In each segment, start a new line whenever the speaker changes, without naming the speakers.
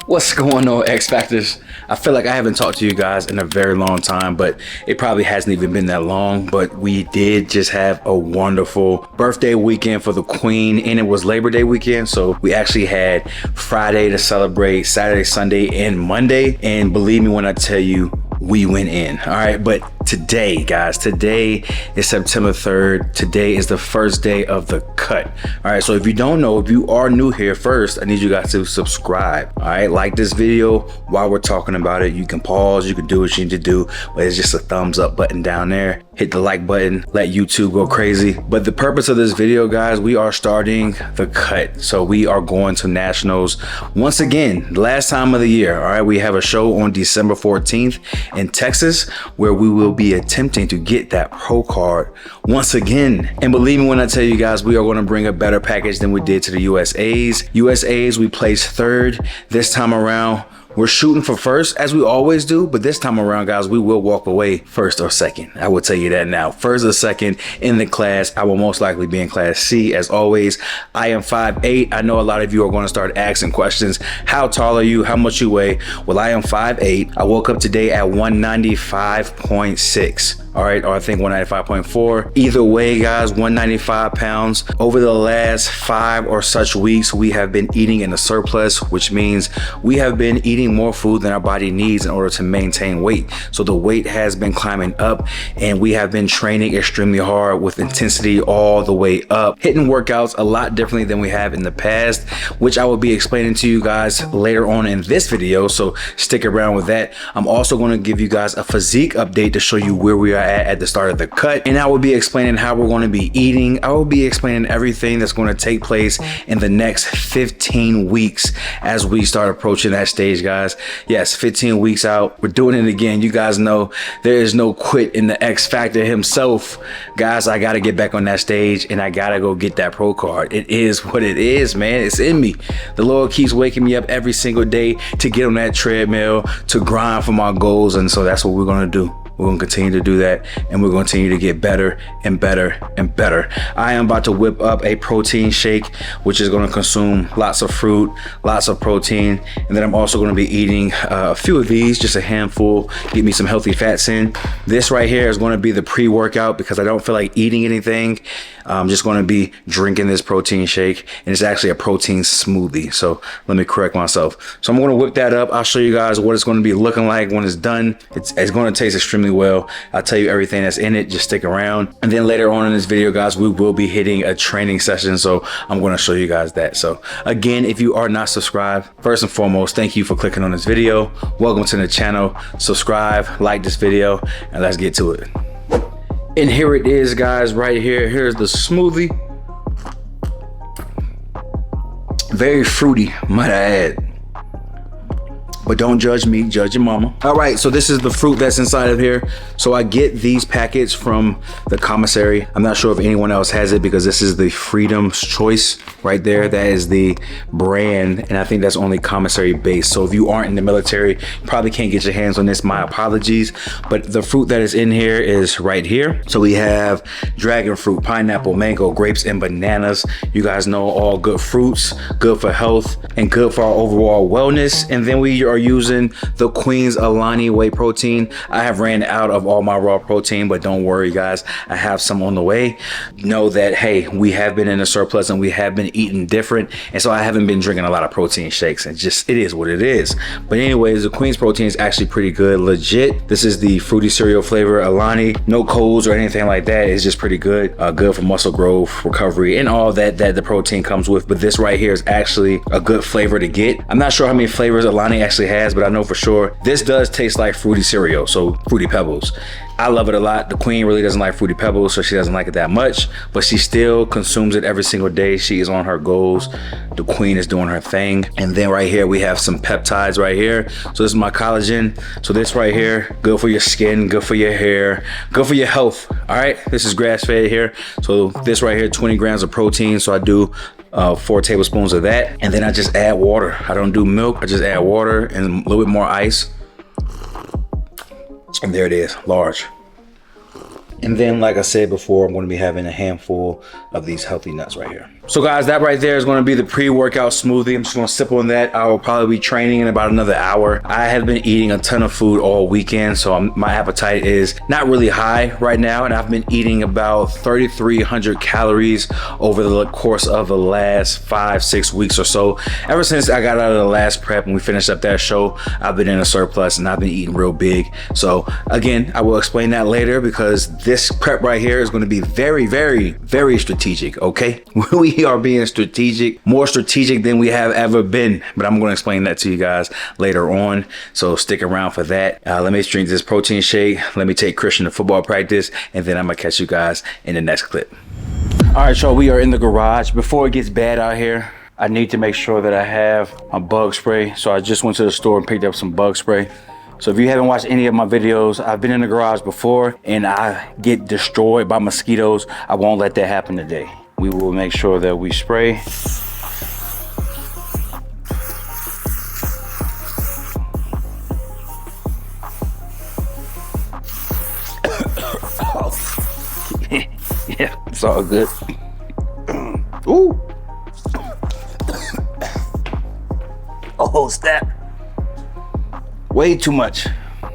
What's going on, X Factors? I feel like I haven't talked to you guys in a very long time, but it probably hasn't even been that long. But we did just have a wonderful birthday weekend for the Queen, and it was Labor Day weekend. So we actually had Friday to celebrate, Saturday, Sunday, and Monday. And believe me when I tell you, we went in. All right, but today, guys, today is September 3rd. Today is the first day of the cut. All right, so if you don't know, if you are new here, first I need you guys to subscribe. All right, like this video while we're talking about it. You can pause, you can do what you need to do, but it's just a thumbs up button down there. Hit the like button, let YouTube go crazy. But the purpose of this video, guys, we are starting the cut. So we are going to nationals once again, last time of the year. All right, we have a show on December 14th in Texas, where we will be attempting to get that pro card once again. And believe me when I tell you guys, we are going to bring a better package than we did to the USAs. USAs, we placed third. This time around, we're shooting for first, as we always do, but this time around, guys, we will walk away first or second. I will tell you that now. First or second in the class. I will most likely be in class C, as always. I am 5'8". I know a lot of you are going to start asking questions. How tall are you? How much you weigh? Well, I am 5'8". I woke up today at 195.6. All right, or I think 195.4. Either way, guys, 195 pounds. Over the last 5 or such weeks, we have been eating in a surplus, which means we have been eating more food than our body needs in order to maintain weight. So the weight has been climbing up, and we have been training extremely hard with intensity all the way up, hitting workouts a lot differently than we have in the past, which I will be explaining to you guys later on in this video. So stick around with that. I'm also going to give you guys a physique update to show you where we are at the start of the cut, and I will be explaining how we're going to be eating. I will be explaining everything that's going to take place in the next 15 weeks as we start approaching that stage, guys. Yes, 15 weeks out, we're doing it again. You guys know there is no quit in the X Factor himself. Guys, I got to get back on that stage, and I got to go get that pro card. It is what it is, man. It's in me. The Lord keeps waking me up every single day to get on that treadmill, to grind for my goals, and so that's what we're going to do. We're going to continue to do that, and we're going to continue to get better and better and better. I am about to whip up a protein shake, which is going to consume lots of fruit, lots of protein. And then I'm also going to be eating a few of these, just a handful, get me some healthy fats in. This right here is going to be the pre-workout because I don't feel like eating anything. I'm just going to be drinking this protein shake, and it's actually a protein smoothie. So let me correct myself. So I'm going to whip that up. I'll show you guys what it's going to be looking like when it's done. It's going to taste extremely well. I'll tell you everything that's in it. Just stick around. And then later on in this video, guys, we will be hitting a training session. So I'm going to show you guys that. So again, if you are not subscribed, first and foremost, thank you for clicking on this video. Welcome to the channel. Subscribe, like this video, and let's get to it. And here it is, guys, right here. Here's the smoothie. Very fruity, might I add. But don't judge me, judge your mama. All right, so this is the fruit that's inside of here. So I get these packets from the commissary. I'm not sure if anyone else has it because this is the Freedom's Choice right there. That is the brand, and I think that's only commissary based. So if you aren't in the military, you probably can't get your hands on this. My apologies. But the fruit that is in here is right here. So we have dragon fruit, pineapple, mango, grapes, and bananas. You guys know all good fruits, good for health and good for our overall wellness. And then we are using the Queen's Alani whey protein. I have ran out of all my raw protein, but don't worry, guys, I have some on the way. Know that, hey, we have been in a surplus and we have been eating different, and so I haven't been drinking a lot of protein shakes, and just it is what it is. But anyways, the Queen's protein is actually pretty good, legit. This is the fruity cereal flavor Alani, no colds or anything like that. It's just pretty good, good for muscle growth, recovery, and all that the protein comes with. But this right here is actually a good flavor to get. I'm not sure how many flavors Alani actually has, but I know for sure this does taste like fruity cereal, so Fruity Pebbles. I love it a lot. The Queen really doesn't like Fruity Pebbles, so she doesn't like it that much, but she still consumes it every single day. She is on her goals. The Queen is doing her thing. And then right here we have some peptides right here. So this is my collagen. So this right here, good for your skin, good for your hair, good for your health. All right, this is grass-fed here. So this right here, 20 grams of protein. So I do 4 tablespoons of that, and then I just add water. I don't do milk, I just add water and a little bit more ice, and there it is, large. And then, like I said before, I'm going to be having a handful of these healthy nuts right here. So guys, that right there is going to be the pre-workout smoothie. I'm just going to sip on that. I will probably be training in about another hour. I have been eating a ton of food all weekend, so my appetite is not really high right now, and I've been eating about 3,300 calories over the course of the last 5-6 weeks or so. Ever since I got out of the last prep and we finished up that show, I've been in a surplus and I've been eating real big. So again, I will explain that later, because this prep right here is going to be very, very, very strategic, okay? We are being strategic, more strategic than we have ever been, but I'm going to explain that to you guys later on, so stick around for that. Let me drink this protein shake, let me take Christian to football practice, and then I'm gonna catch you guys in the next clip. All right, y'all, we are in the garage. Before it gets bad out here, I need to make sure that I have my bug spray, so I just went to the store and picked up some bug spray. So if you haven't watched any of my videos, I've been in the garage before and I get destroyed by mosquitoes. I won't let that happen today. We will make sure that we spray. Yeah, it's all good. Ooh. Oh, snap. Way too much.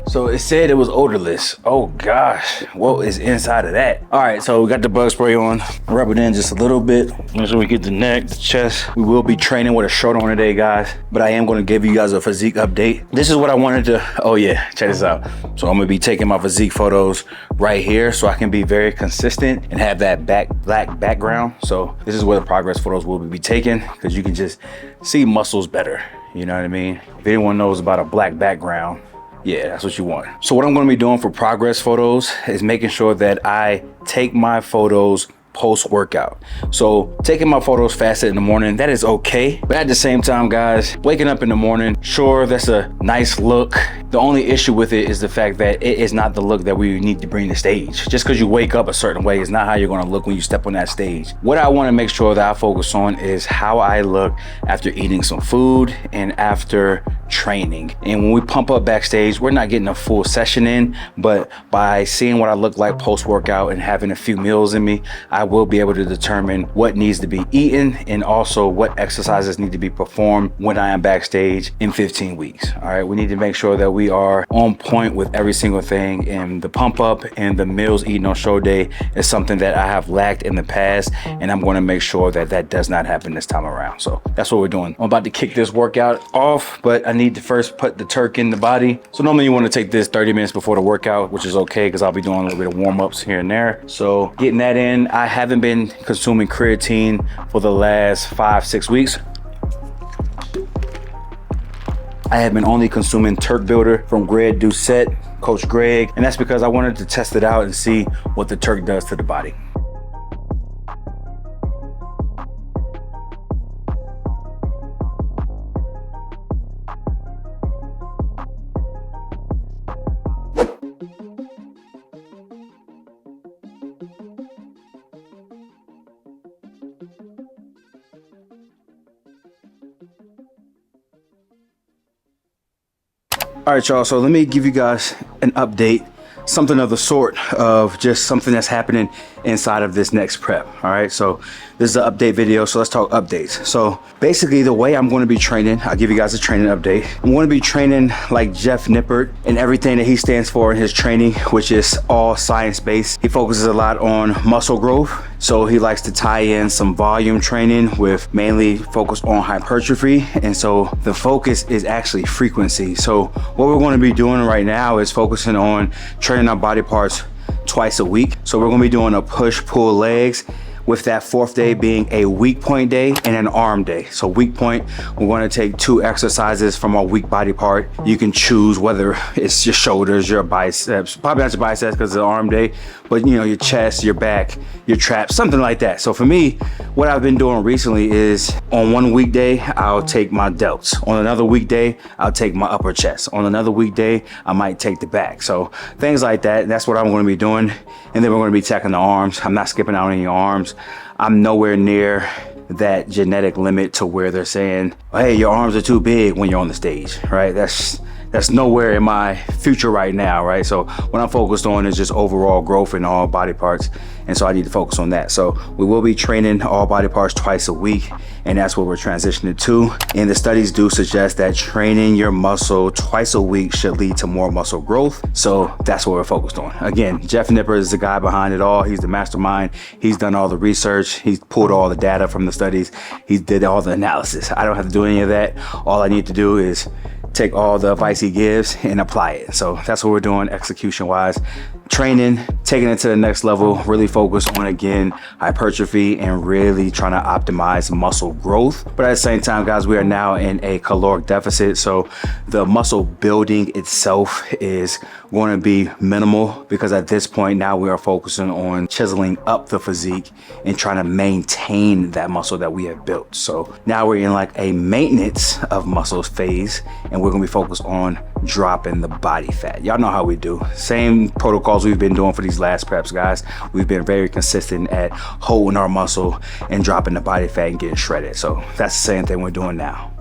So it said it was odorless. Oh gosh, what is inside of that? All right, so we got the bug spray on. Rub it in just a little bit. Make sure we get the neck, the chest. We will be training with a shirt on today, guys, but I am gonna give you guys a physique update. This is what I wanted to, oh yeah, check this out. So I'm gonna be taking my physique photos right here so I can be very consistent and have that black background. So this is where the progress photos will be taken, because you can just see muscles better. You know what I mean? If anyone knows about a black background, yeah, that's what you want. So what I'm gonna be doing for progress photos is making sure that I take my photos post-workout. So taking my photos fasted in the morning, that is okay. But at the same time, guys, waking up in the morning, sure, that's a nice look. The only issue with it is the fact that it is not the look that we need to bring to stage. Just because you wake up a certain way is not how you're gonna look when you step on that stage. What I wanna make sure that I focus on is how I look after eating some food and after training. And when we pump up backstage, we're not getting a full session in, but by seeing what I look like post-workout and having a few meals in me, I will be able to determine what needs to be eaten and also what exercises need to be performed when I am backstage in 15 weeks. All right, we need to make sure that we are on point with every single thing, and the pump up and the meals eaten on show day is something that I have lacked in the past, and I'm going to make sure that that does not happen this time around. So that's what we're doing. I'm about to kick this workout off, but I need to first put the Turk in the body. So normally you want to take this 30 minutes before the workout, which is okay because I'll be doing a little bit of warm-ups here and there. So getting that in, I haven't been consuming creatine for the last 5-6 weeks. I have been only consuming Turk Builder from Greg Doucette, Coach Greg, and that's because I wanted to test it out and see what the Turk does to the body. All right, y'all, so let me give you guys an update, something of the sort of just something that's happening inside of this next prep. All right, so this is an update video, so let's talk updates. So basically the way I'm going to be training, I'll give you guys a training update. I'm going to be training like Jeff Nippert and everything that he stands for in his training, which is all science-based. He focuses a lot on muscle growth, so he likes to tie in some volume training with mainly focus on hypertrophy, and so the focus is actually frequency. So what we're going to be doing right now is focusing on training our body parts twice a week. So we're going to be doing a push-pull legs, with that fourth day being a weak point day and an arm day. So weak point, we want to take 2 exercises from our weak body part. You can choose whether it's your shoulders, your biceps, probably not your biceps because it's an arm day, but you know, your chest, your back, your traps, something like that. So for me, what I've been doing recently is on one weekday, I'll take my delts. On another weekday, I'll take my upper chest. On another weekday, I might take the back. So things like that, that's what I'm going to be doing. And then we're going to be attacking the arms. I'm not skipping out any arms. I'm nowhere near that genetic limit to where they're saying, hey, your arms are too big when you're on the stage, right? That's that's nowhere in my future right now, right? So what I'm focused on is just overall growth in all body parts, and so I need to focus on that. So we will be training all body parts twice a week, and that's what we're transitioning to. And the studies do suggest that training your muscle twice a week should lead to more muscle growth. So that's what we're focused on. Again, Jeff Nipper is the guy behind it all. He's the mastermind. He's done all the research. He's pulled all the data from the studies. He did all the analysis. I don't have to do any of that. All I need to do is take all the advice he gives and apply it. So that's what we're doing execution wise. Training, taking it to the next level, really focus on, again, hypertrophy and really trying to optimize muscle growth. But at the same time, guys, we are now in a caloric deficit. So the muscle building itself is going to be minimal, because at this point now we are focusing on chiseling up the physique and trying to maintain that muscle that we have built. So now we're in like a maintenance of muscles phase, and we're going to be focused on dropping the body fat. Y'all know how we do. Same protocols we've been doing for these last preps, guys. We've been very consistent at holding our muscle and dropping the body fat and getting shredded. So that's the same thing we're doing now.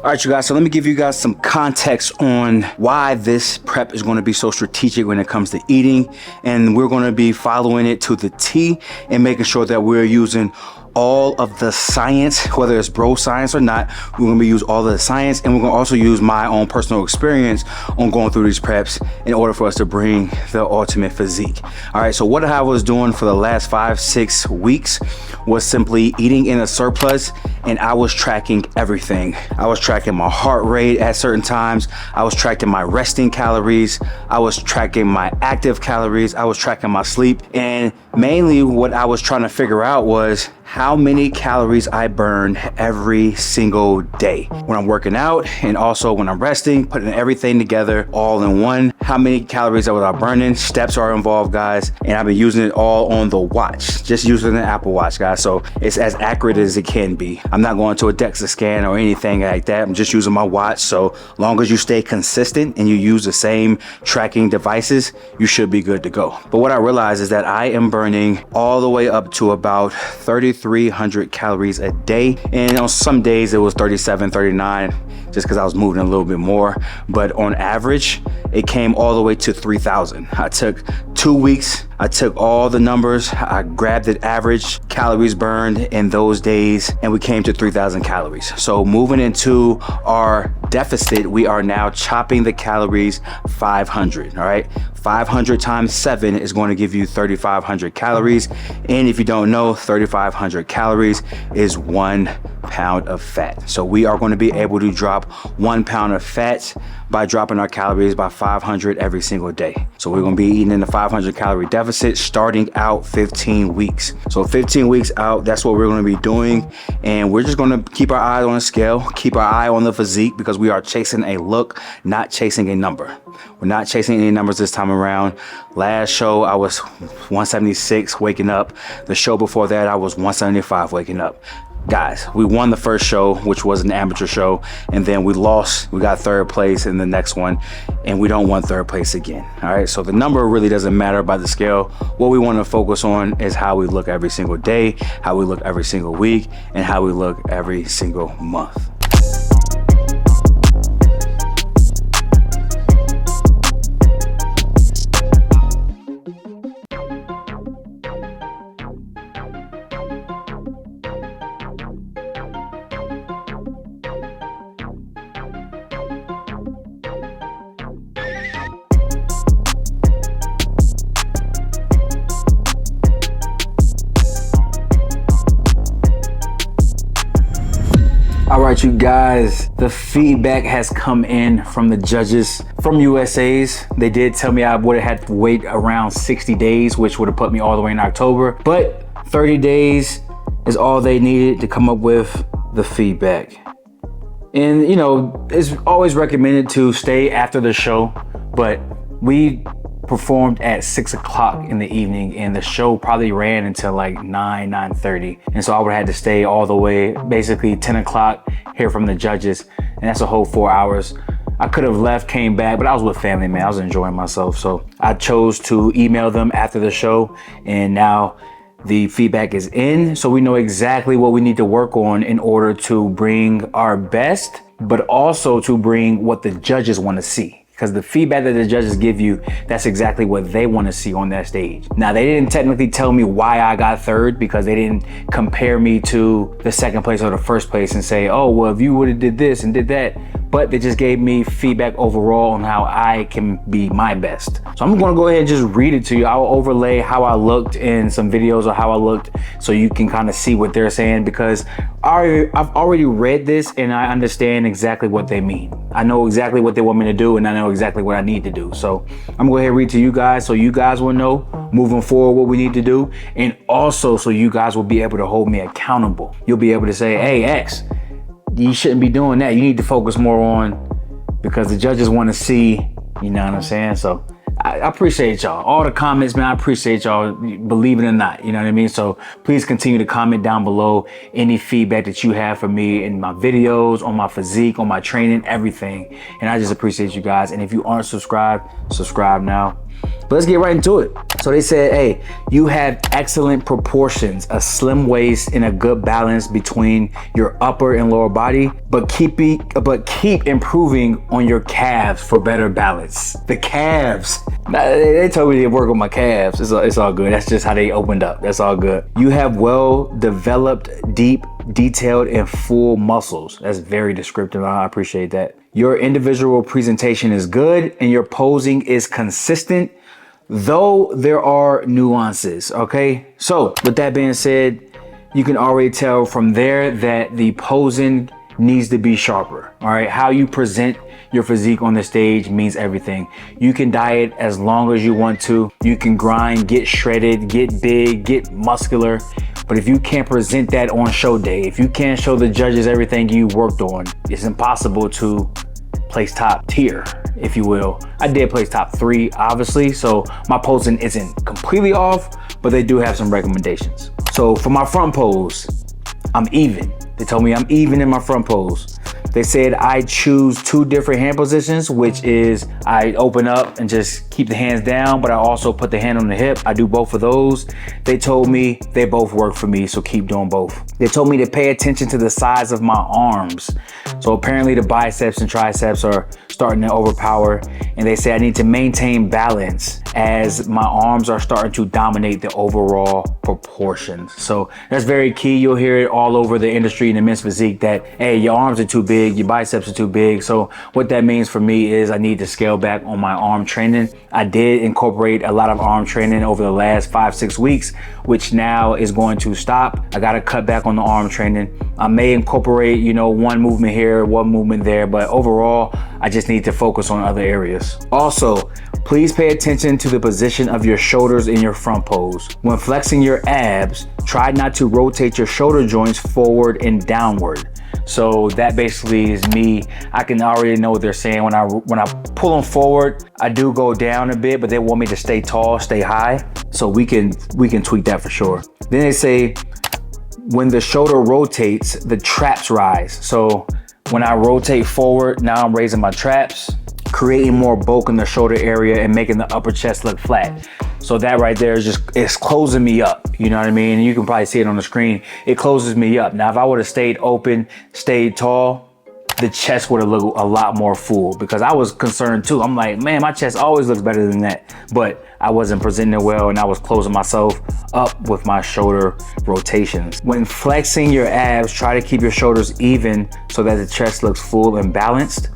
All right, you guys, so let me give you guys some context on why this prep is going to be so strategic when it comes to eating. And we're going to be following it to the T and making sure that we're using all of the science, whether it's bro science or not. We're going to use all of the science, and we're going to also use my own personal experience on going through these preps in order for us to bring the ultimate physique. All right, so what I was doing for the last 5-6 weeks was simply eating in a surplus, and I was tracking everything. I was tracking my heart rate at certain times. I was tracking my resting calories. I was tracking my active calories. I was tracking my sleep. And mainly what I was trying to figure out was how many calories I burn every single day when I'm working out, and also when I'm resting, putting everything together all in one. How many calories was I burning? Steps are involved, guys, and I've been using it all on the watch, just using an Apple Watch, guys. So it's as accurate as it can be. I'm not going to a DEXA scan or anything like that. I'm just using my watch. So long as you stay consistent and you use the same tracking devices, you should be good to go. But what I realized is that I am burning all the way up to about 3,300 calories a day. And on some days it was 37, 39, just because I was moving a little bit more. But on average, it came all the way to 3,000. I took 2 weeks. I took all the numbers. I grabbed the average calories burned in those days, and we came to 3,000 calories. So moving into our deficit, we are now chopping the calories 500, all right? 500 times 7 is going to give you 3,500 calories. And if you don't know, 3,500 calories is 1 pound of fat. So we are going to be able to drop 1 pound of fat by dropping our calories by 500 every single day. So we're going to be eating in the 500 calorie deficit starting out 15 weeks. So 15 weeks out, that's what we're going to be doing. And we're just going to keep our eye on the scale, keep our eye on the physique, because we are chasing a look, not chasing a number. We're not chasing any numbers this time around. Last show, I was 176 waking up. The show before that, I was 175 waking up. Guys, we won the first show, which was an amateur show, and then we lost. We got 3rd place in the next one, and we don't want 3rd place again. All right, so the number really doesn't matter by the scale. What we want to focus on is how we look every single day, how we look every single week, and how we look every single month. All right, you guys, the feedback has come in from the judges from USA's. They did tell me I would have had to wait around 60 days, which would have put me all the way in October. But 30 days is all they needed to come up with the feedback. And you know, it's always recommended to stay after the show, but we performed at 6 o'clock in the evening, and the show probably ran until like 9:30. And so I would have had to stay all the way, basically 10 o'clock, hear from the judges. And that's a whole 4 hours. I could have left, came back, but I was with family, man. I was enjoying myself. So I chose to email them after the show, and now the feedback is in. So we know exactly what we need to work on in order to bring our best, but also to bring what the judges want to see. Because the feedback that the judges give you, that's exactly what they want to see on that stage. Now, they didn't technically tell me why I got third, because they didn't compare me to the second place or the first place and say, oh, well, if you would have did this and did that. But they just gave me feedback overall on how I can be my best. So I'm gonna go ahead and just read it to you. I'll overlay how I looked in some videos of how I looked so you can kind of see what they're saying, because I've already read this and I understand exactly what they mean. I know exactly what they want me to do, and I know exactly what I need to do. So I'm gonna go ahead and read to you guys so you guys will know moving forward what we need to do, and also so you guys will be able to hold me accountable. You'll be able to say, hey, X, you shouldn't be doing that. You need to focus more on, because the judges want to see, you know what I'm saying? So I appreciate y'all. All the comments, man, I appreciate y'all, believe it or not, you know what I mean? So please continue to comment down below any feedback that you have for me in my videos, on my physique, on my training, everything. And I just appreciate you guys. And if you aren't subscribed, subscribe now. But let's get right into it. So they said, hey, you have excellent proportions, a slim waist and a good balance between your upper and lower body, but keep improving on your calves for better balance. The calves. They told me to work on my calves. It's all good. That's just how they opened up. That's all good. You have well developed, deep, detailed, and full muscles. That's very descriptive. I appreciate that. Your individual presentation is good and your posing is consistent, though there are nuances, okay? So with that being said, you can already tell from there that the posing needs to be sharper, all right? How you present your physique on the stage means everything. You can diet as long as you want to. You can grind, get shredded, get big, get muscular. But if you can't present that on show day, if you can't show the judges everything you worked on, it's impossible to place top tier, if you will. I did place top 3, obviously, so my posing isn't completely off, but they do have some recommendations. So for my front pose, I'm even. They told me I'm even in my front pose. They said I choose 2 different hand positions, which is I open up and just keep the hands down, but I also put the hand on the hip. I do both of those. They told me they both work for me, so keep doing both. They told me to pay attention to the size of my arms. So apparently the biceps and triceps are starting to overpower, and they say I need to maintain balance as my arms are starting to dominate the overall proportions. So that's very key. You'll hear it all over the industry in the men's physique that, hey, your arms are too big, your biceps are too big. So what that means for me is I need to scale back on my arm training. I did incorporate a lot of arm training over the last 5-6 weeks, which now is going to stop. I got to cut back on the arm training. I may incorporate, you know, one movement here, one movement there, but overall, I just need to focus on other areas. Also, please pay attention to the position of your shoulders in your front pose. When flexing your abs, try not to rotate your shoulder joints forward and downward. So that basically is me. I can already know what they're saying. When I pull them forward, I do go down a bit, but they want me to stay tall, stay high. So we can tweak that for sure. Then they say, when the shoulder rotates, the traps rise. So when I rotate forward, now I'm raising my traps, creating more bulk in the shoulder area and making the upper chest look flat. So that right there is it's closing me up. You know what I mean? You can probably see it on the screen. It closes me up. Now, if I would have stayed open, stayed tall, the chest would have looked a lot more full, because I was concerned too. I'm like, man, my chest always looks better than that. But I wasn't presenting well, and I was closing myself up with my shoulder rotations. When flexing your abs, try to keep your shoulders even so that the chest looks full and balanced.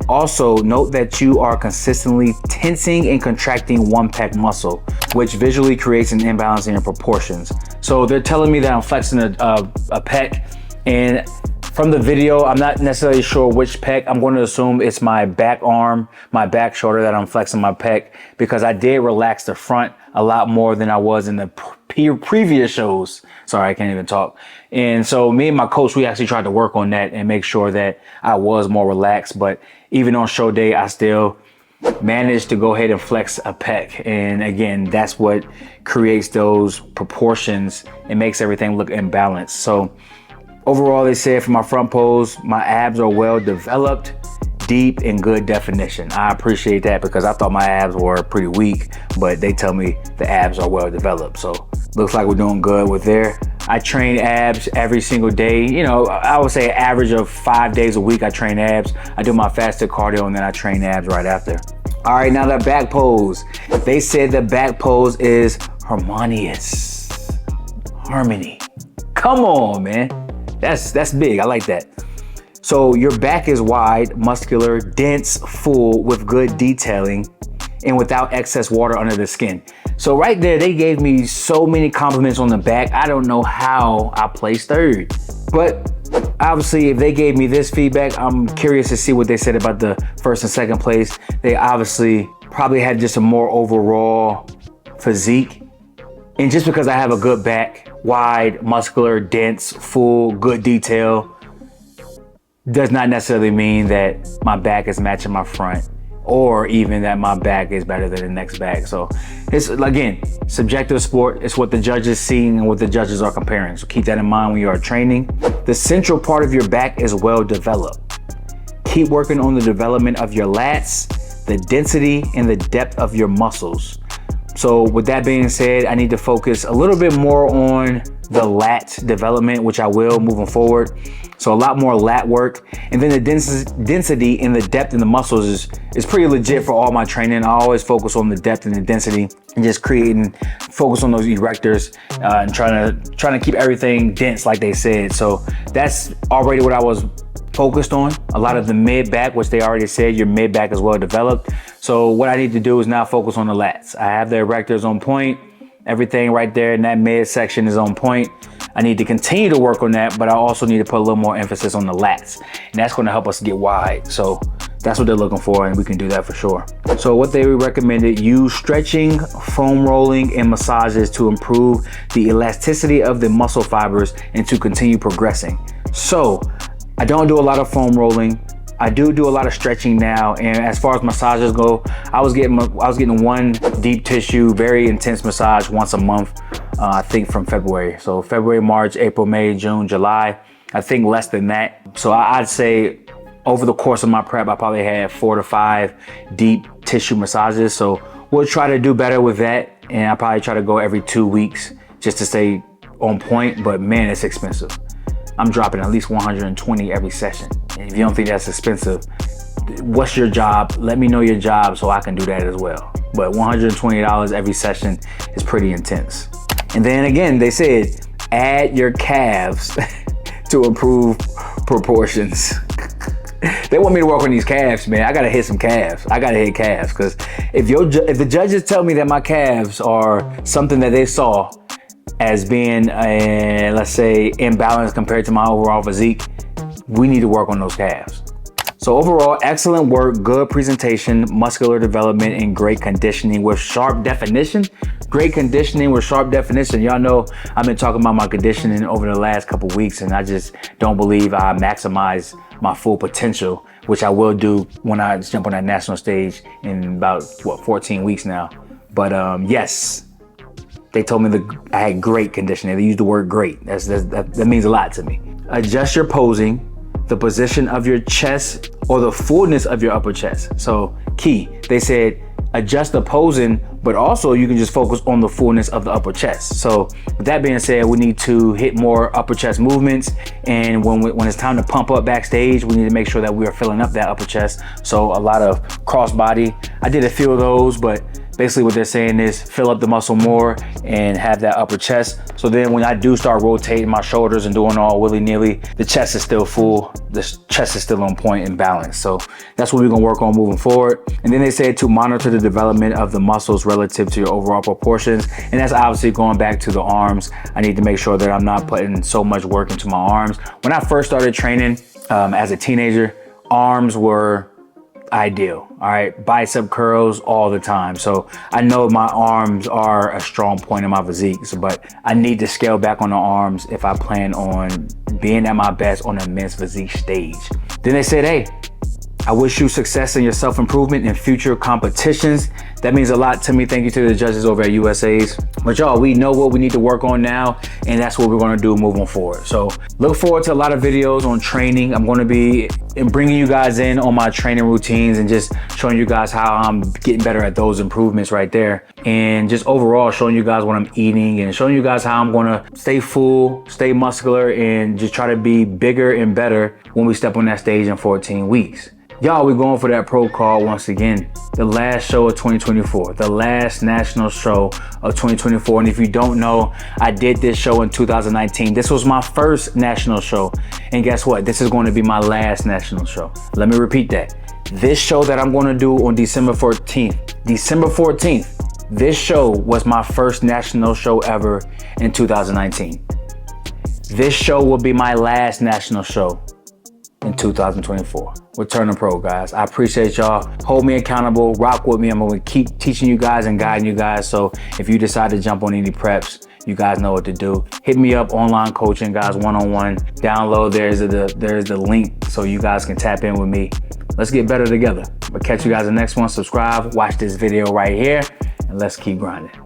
Also, note that you are consistently tensing and contracting one pec muscle, which visually creates an imbalance in your proportions. So they're telling me that I'm flexing a pec, and from the video, I'm not necessarily sure which pec. I'm going to assume it's my back arm, my back shoulder that I'm flexing my pec, because I did relax the front a lot more than I was in the previous shows. Sorry, I can't even talk. And so me and my coach, we actually tried to work on that and make sure that I was more relaxed. But even on show day, I still manage to go ahead and flex a pec. And again, that's what creates those proportions and makes everything look imbalanced. So overall, they said for my front pose, my abs are well developed, deep, and good definition. I appreciate that because I thought my abs were pretty weak, but they tell me the abs are well developed. So looks like we're doing good with there. I train abs every single day. You know, I would say an average of 5 days a week I train abs. I do my fasted cardio and then I train abs right after. All right, now the back pose. They said the back pose is harmonious. Harmony. Come on, man. That's big. I like that. So your back is wide, muscular, dense, full, with good detailing, and without excess water under the skin. So right there, they gave me so many compliments on the back. I don't know how I placed third. But obviously, if they gave me this feedback, I'm curious to see what they said about the first and second place. They obviously probably had just a more overall physique. And just because I have a good back, wide, muscular, dense, full, good detail, does not necessarily mean that my back is matching my front, or even that my back is better than the next back. So it's, again, subjective sport. It's what the judges see and what the judges are comparing. So keep that in mind when you are training. The central part of your back is well developed. Keep working on the development of your lats, the density and the depth of your muscles. So with that being said, I need to focus a little bit more on the lat development, which I will moving forward. So a lot more lat work. And then the density and the depth in the muscles is pretty legit for all my training. I always focus on the depth and the density and just focus on those erectors and trying to keep everything dense like they said. So that's already what I was focused on. A lot of the mid back, which they already said your mid back is well developed. So what I need to do is now focus on the lats. I have the erectors on point. Everything right there in that mid section is on point. I need to continue to work on that, but I also need to put a little more emphasis on the lats. And that's going to help us get wide. So that's what they're looking for, and we can do that for sure. So what they recommended, use stretching, foam rolling, and massages to improve the elasticity of the muscle fibers and to continue progressing. So I don't do a lot of foam rolling. I do a lot of stretching now, and as far as massages go, I was getting one deep tissue, very intense massage once a month. I think from February. So February, March, April, May, June, July. I think less than that. So I'd say over the course of my prep, I probably had 4 to 5 deep tissue massages. So we'll try to do better with that, and I probably try to go every 2 weeks just to stay on point. But man, it's expensive. I'm dropping at least 120 every session. And if you don't think that's expensive, what's your job? Let me know your job so I can do that as well. But $120 every session is pretty intense. And then again, they said, add your calves to improve proportions. They want me to work on these calves, man. I gotta hit some calves. I gotta hit calves, because if the judges tell me that my calves are something that they saw as being, let's say, imbalanced compared to my overall physique, we need to work on those calves. So overall, excellent work, good presentation, muscular development, and great conditioning with sharp definition. Great conditioning with sharp definition. Y'all know I've been talking about my conditioning over the last couple weeks, and I just don't believe I maximize my full potential, which I will do when I jump on that national stage in about, 14 weeks now. But yes, they told me that I had great conditioning. They used the word great. That means a lot to me. Adjust your posing, the position of your chest, or the fullness of your upper chest. So key, they said adjust the posing, but also you can just focus on the fullness of the upper chest. So with that being said, we need to hit more upper chest movements. And when it's time to pump up backstage, we need to make sure that we are filling up that upper chest. So a lot of cross body. I did a few of those, but basically what they're saying is fill up the muscle more and have that upper chest. So then when I do start rotating my shoulders and doing all willy-nilly, the chest is still full, the chest is still on point and balanced. So that's what we're gonna work on moving forward. And then they said to monitor the development of the muscles relative to your overall proportions. And that's obviously going back to the arms. I need to make sure that I'm not putting so much work into my arms. When I first started training as a teenager, arms were ideal. All right, bicep curls all the time. So I know my arms are a strong point in my physique, but I need to scale back on the arms if I plan on being at my best on a men's physique stage. Then they said, hey, I wish you success in your self-improvement and future competitions. That means a lot to me. Thank you to the judges over at USA's. But y'all, we know what we need to work on now, and that's what we're gonna do moving forward. So look forward to a lot of videos on training. I'm gonna be bringing you guys in on my training routines and just showing you guys how I'm getting better at those improvements right there. And just overall showing you guys what I'm eating and showing you guys how I'm gonna stay full, stay muscular, and just try to be bigger and better when we step on that stage in 14 weeks. Y'all, we're going for that pro call once again. The last show of 2024, the last national show of 2024. And if you don't know, I did this show in 2019. This was my first national show. And guess what? This is going to be my last national show. Let me repeat that. This show that I'm going to do on December 14th, this show was my first national show ever in 2019. This show will be my last national show in 2024. We're turning pro, guys. I appreciate y'all. Hold me accountable, rock with me. I'm gonna keep teaching you guys and guiding you guys. So if you decide to jump on any preps, you guys know what to do. Hit me up, online coaching, guys, one-on-one. Download, there's the link so you guys can tap in with me. Let's get better together. I'll catch you guys in the next one. Subscribe, watch this video right here, and let's keep grinding.